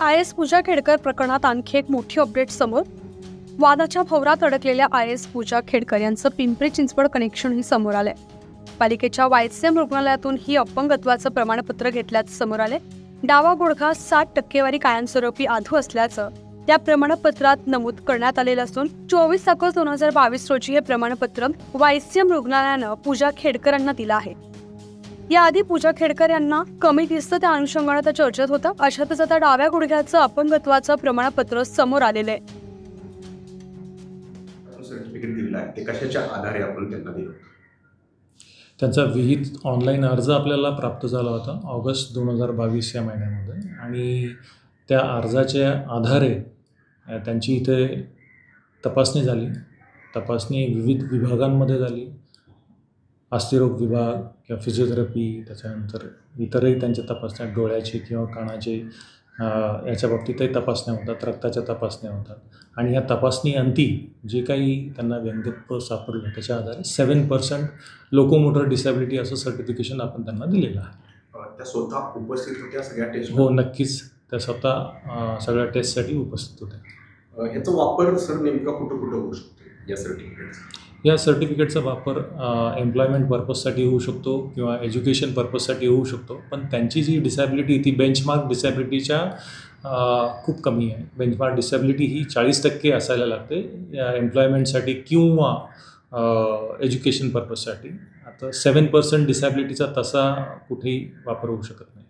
IAS पूजा खेडकर प्रकरणात आणखी एक मोठी अपडेट समोर. वादाच्या भोवरात अडकलेल्या IAS पूजा खेडकर यांचं पिंपरी चिंचवड कनेक्शनही समोर आलंय. पालिकेच्या YCM रुग्णालयातून ही अपंगत्वाचं प्रमाणपत्र घेतल्याचं समोर आले. डावा गुडघा 60% कायमस्वरूपी आधू असल्याचं त्या प्रमाणपत्रात नमूद करण्यात आलेलं असून 24 ऑगस्ट 2022 रोजी हे प्रमाणपत्र YCM रुग्णालयानं पूजा खेडकरांना दिलं आहे. याआधी पूजा खेडकर यांना कमी दिसतं त्या अनुषंगाने त्या चर्चेत होतं. अशातच आता डाव्या गुडघ्याचं अपंगत्वाचं प्रमाणपत्र समोर आलेलं आहे. सर्टिफिकेट दिलं आहे ते कशाच्या आधारे आपण त्यांना दिलं? त्यांचा विहित ऑनलाईन अर्ज आपल्याला प्राप्त झाला होता ऑगस्ट 2022 या महिन्यामध्ये आणि त्या अर्जाच्या आधारे त्यांची इथे तपासणी झाली. तपासणी विविध विभागांमध्ये झाली. अस्थिरोग विभाग किंवा फिजिओथेरपी, त्याच्यानंतर इतरही त्यांच्या तपासण्या डोळ्याची किंवा कानाची याच्या बाबतीतही तपासण्या होतात, रक्ताच्या तपासण्या होतात आणि या तपासणी अंती जे काही त्यांना व्यंगत्व सापडलं त्याच्या आधारे 7% लोकोमोटर डिसॅबिलिटी असं सर्टिफिकेशन आपण त्यांना दिलेलं आहे. त्या स्वतः उपस्थित होत्या सगळ्या टेस्ट? हो, नक्कीच त्या स्वतः सगळ्या टेस्टसाठी उपस्थित होत्या. ह्याचा वापर सर नेमका कुठं कुठं होऊ शकतो या सर्टिफिकेटचा? या सर्टिफिकेटचा वापर एम्प्लॉयमेंट पर्पजसाठी होऊ शकतो किंवा एज्युकेशन पर्पजसाठी होऊ शकतो. पण त्यांची जी डिसॅबिलिटी ती बेंचमार्क डिसॅबिलिटीच्या खूप कमी आहे. बेंचमार्क डिसॅबिलिटी ही 40% असायला लागते या एम्प्लॉयमेंटसाठी किंवा एज्युकेशन पर्पजसाठी. आता 7% डिसॅबिलिटीचा तसा कुठेही वापर होऊ शकत नाही.